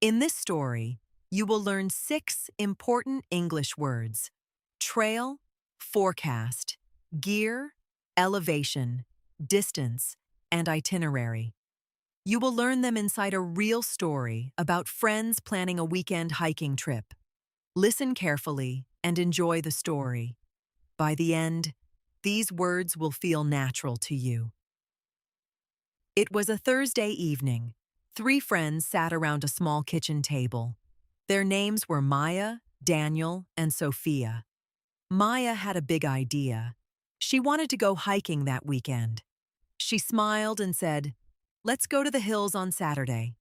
In this story, you will learn 6 important English words: trail, forecast, gear, elevation, distance, and itinerary. You will learn them inside a real story about friends planning a weekend hiking trip. Listen carefully and enjoy the story. By the end, these words will feel natural to you. It was a Thursday evening. 3 friends sat around a small kitchen table. Their names were Maya, Daniel, and Sophia. Maya had a big idea. She wanted to go hiking that weekend. She smiled and said, "Let's go to the hills on Saturday."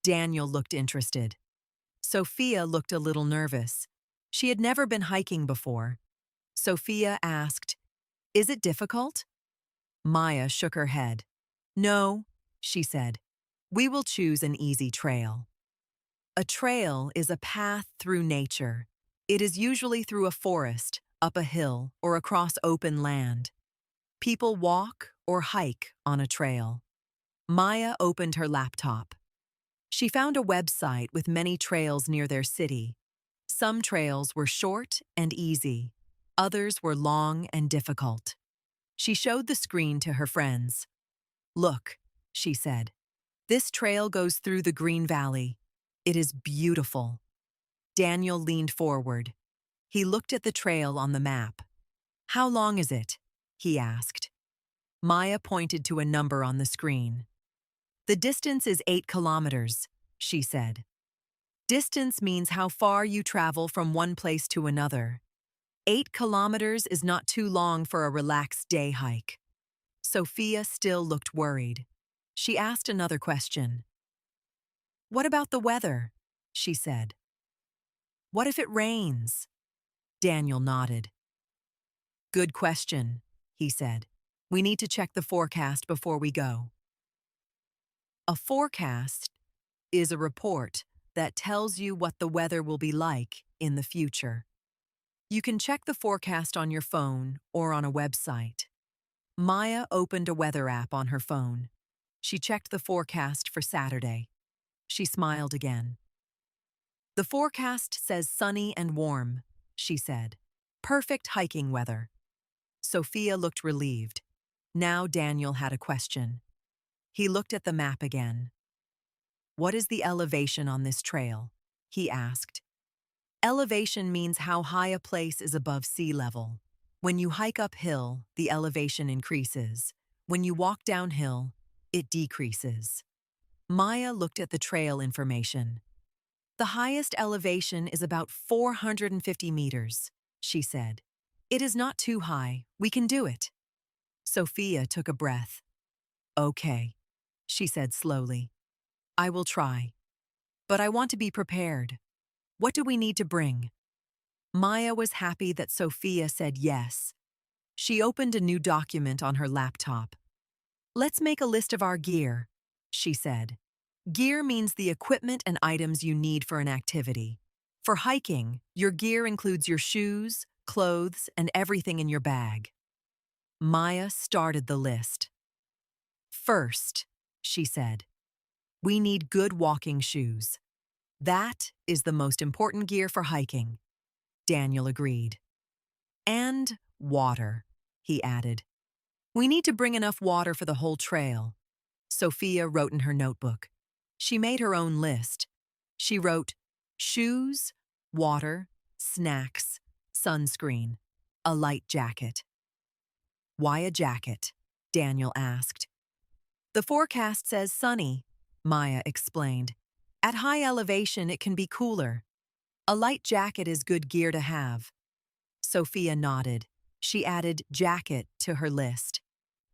Daniel looked interested. Sophia looked a little nervous. She had never been hiking before. Sophia asked, "Is it difficult?" Maya shook her head. "No," she said. "We will choose an easy trail." A trail is a path through nature. It is usually through a forest, up a hill, or across open land. People walk or hike on a trail. Maya opened her laptop. She found a website with many trails near their city. Some trails were short and easy. Others were long and difficult. She showed the screen to her friends. "Look," she said. "This trail goes through the Green Valley. It is beautiful." Daniel leaned forward. He looked at the trail on the map. "How long is it?" he asked. Maya pointed to a number on the screen. "The distance is 8 kilometers," she said. Distance means how far you travel from one place to another. 8 kilometers is not too long for a relaxed day hike. Sophia still looked worried. She asked another question. "What about the weather?" she said. "What if it rains?" Daniel nodded. "Good question," he said. "We need to check the forecast before we go." A forecast is a report that tells you what the weather will be like in the future. You can check the forecast on your phone or on a website. Maya opened a weather app on her phone. She checked the forecast for Saturday. She smiled again. "The forecast says sunny and warm," she said. "Perfect hiking weather." Sophia looked relieved. Now Daniel had a question. He looked at the map again. "What is the elevation on this trail?" he asked. Elevation means how high a place is above sea level. When you hike uphill, the elevation increases. When you walk downhill, it decreases. Maya looked at the trail information. "The highest elevation is about 450 meters, she said. "It is not too high. We can do it." Sophia took a breath. "Okay," she said slowly. "I will try. But I want to be prepared. What do we need to bring?" Maya was happy that Sophia said yes. She opened a new document on her laptop. "Let's make a list of our gear," she said. Gear means the equipment and items you need for an activity. For hiking, your gear includes your shoes, clothes, and everything in your bag. Maya started the list. "First," she said, "we need good walking shoes. That is the most important gear for hiking." Daniel agreed. "And water," he added. "We need to bring enough water for the whole trail." Sophia wrote in her notebook. She made her own list. She wrote, shoes, water, snacks, sunscreen, a light jacket. "Why a jacket?" Daniel asked. "The forecast says sunny," Maya explained. "At high elevation, it can be cooler. A light jacket is good gear to have." Sophia nodded. She added jacket to her list.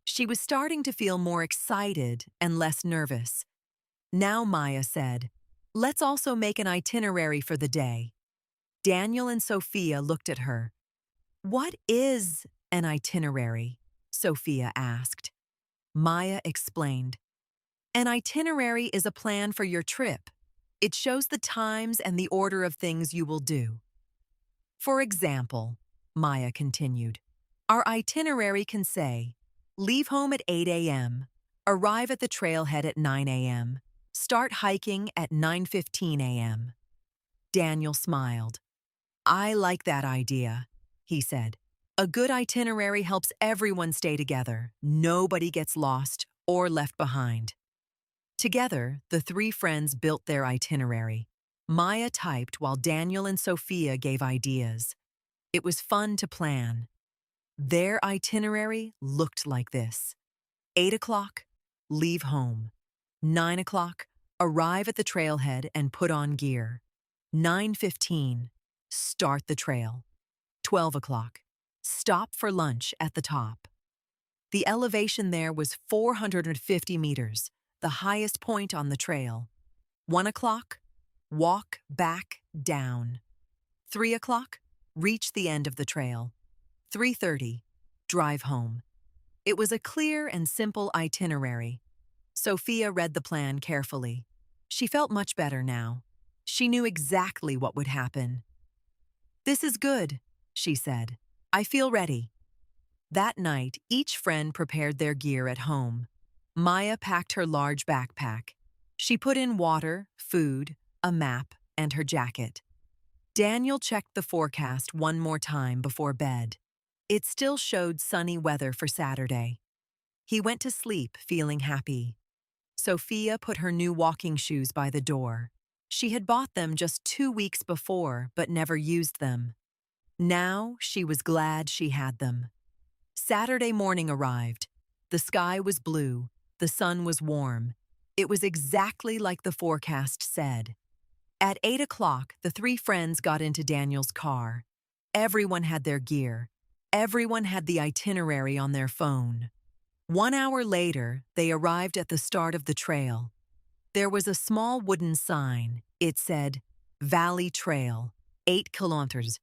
She was starting to feel more excited and less nervous. Now Maya said, "Let's also make an itinerary for the day." Daniel and Sophia looked at her. "What is an itinerary?" Sophia asked. Maya explained. "An itinerary is a plan for your trip. It shows the times and the order of things you will do. For example," Maya continued, "our itinerary can say, leave home at 8 a.m., arrive at the trailhead at 9 a.m., Start hiking at 9:15 a.m. Daniel smiled. I like that idea, he said. A good itinerary helps everyone stay together. Nobody gets lost or left behind. Together, the three friends built their itinerary. Maya typed while Daniel and Sophia gave ideas. It was fun to plan. Their itinerary looked like this. 8 o'clock, leave home. 9 o'clock, arrive at the trailhead and put on gear. 9:15, start the trail. 12 o'clock, stop for lunch at the top. The elevation there was 450 meters, the highest point on the trail. 1 o'clock, walk back down. 3 o'clock, reach the end of the trail. 3:30, drive home. It was a clear and simple itinerary. Sophia read the plan carefully. She felt much better now. She knew exactly what would happen. This is good, she said. I feel ready. That night, each friend prepared their gear at home. Maya packed her large backpack. She put in water, food, a map, and her jacket. Daniel checked the forecast one more time before bed. It still showed sunny weather for Saturday. He went to sleep feeling happy. Sophia put her new walking shoes by the door. She had bought them just 2 weeks before, but never used them. Now she was glad she had them. Saturday morning arrived. The sky was blue. The sun was warm. It was exactly like the forecast said. At 8 o'clock, the three friends got into Daniel's car. Everyone had their gear. Everyone had the itinerary on their phone. 1 hour later, they arrived at the start of the trail. There was a small wooden sign. It said, Valley Trail, 8 kilometers.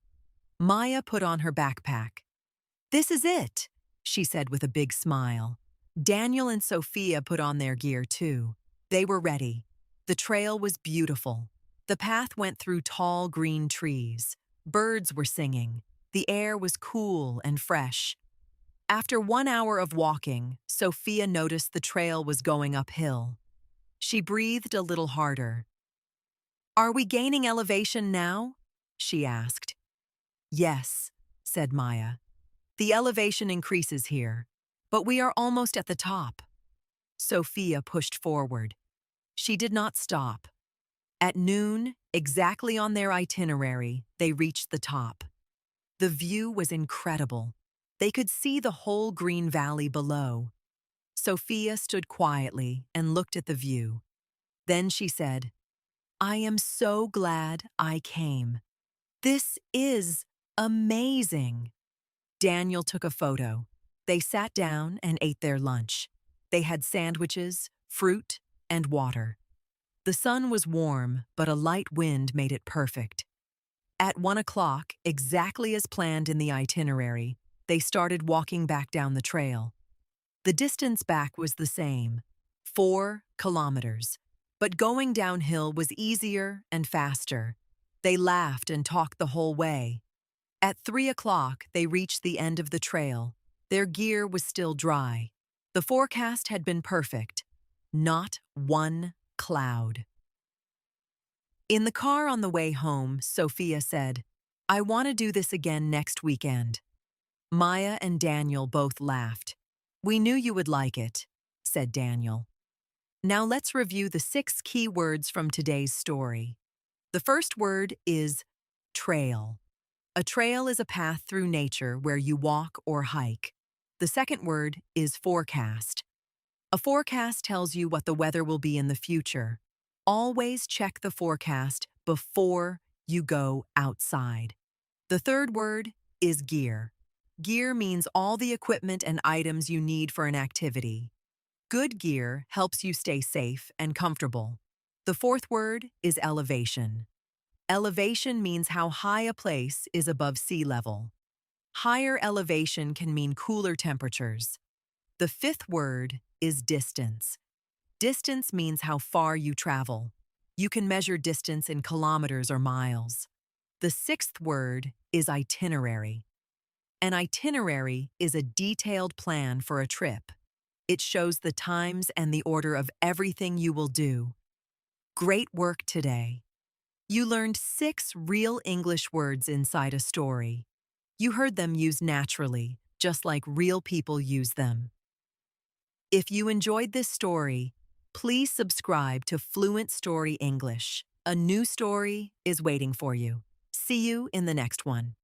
Maya put on her backpack. This is it, she said with a big smile. Daniel and Sophia put on their gear too. They were ready. The trail was beautiful. The path went through tall green trees. Birds were singing. The air was cool and fresh. After 1 hour of walking, Sophia noticed the trail was going uphill. She breathed a little harder. Are we gaining elevation now? She asked. Yes, said Maya. The elevation increases here, but we are almost at the top. Sophia pushed forward. She did not stop. At noon, exactly on their itinerary, they reached the top. The view was incredible. They could see the whole green valley below. Sophia stood quietly and looked at the view. Then she said, I am so glad I came. This is amazing. Daniel took a photo. They sat down and ate their lunch. They had sandwiches, fruit, and water. The sun was warm, but a light wind made it perfect. At 1 o'clock, exactly as planned in the itinerary, they started walking back down the trail. The distance back was the same, 4 kilometers, but going downhill was easier and faster. They laughed and talked the whole way. At 3 o'clock, they reached the end of the trail. Their gear was still dry. The forecast had been perfect. Not one cloud. In the car on the way home, Sophia said, I want to do this again next weekend. Maya and Daniel both laughed. We knew you would like it, said Daniel. Now let's review the 6 key words from today's story. The first word is trail. A trail is a path through nature where you walk or hike. The second word is forecast. A forecast tells you what the weather will be in the future. Always check the forecast before you go outside. The third word is gear. Gear means all the equipment and items you need for an activity. Good gear helps you stay safe and comfortable. The fourth word is elevation. Elevation means how high a place is above sea level. Higher elevation can mean cooler temperatures. The fifth word is distance. Distance means how far you travel. You can measure distance in kilometers or miles. The sixth word is itinerary. An itinerary is a detailed plan for a trip. It shows the times and the order of everything you will do. Great work today. You learned 6 real English words inside a story. You heard them used naturally, just like real people use them. If you enjoyed this story, please subscribe to Fluent Story English. A new story is waiting for you. See you in the next one.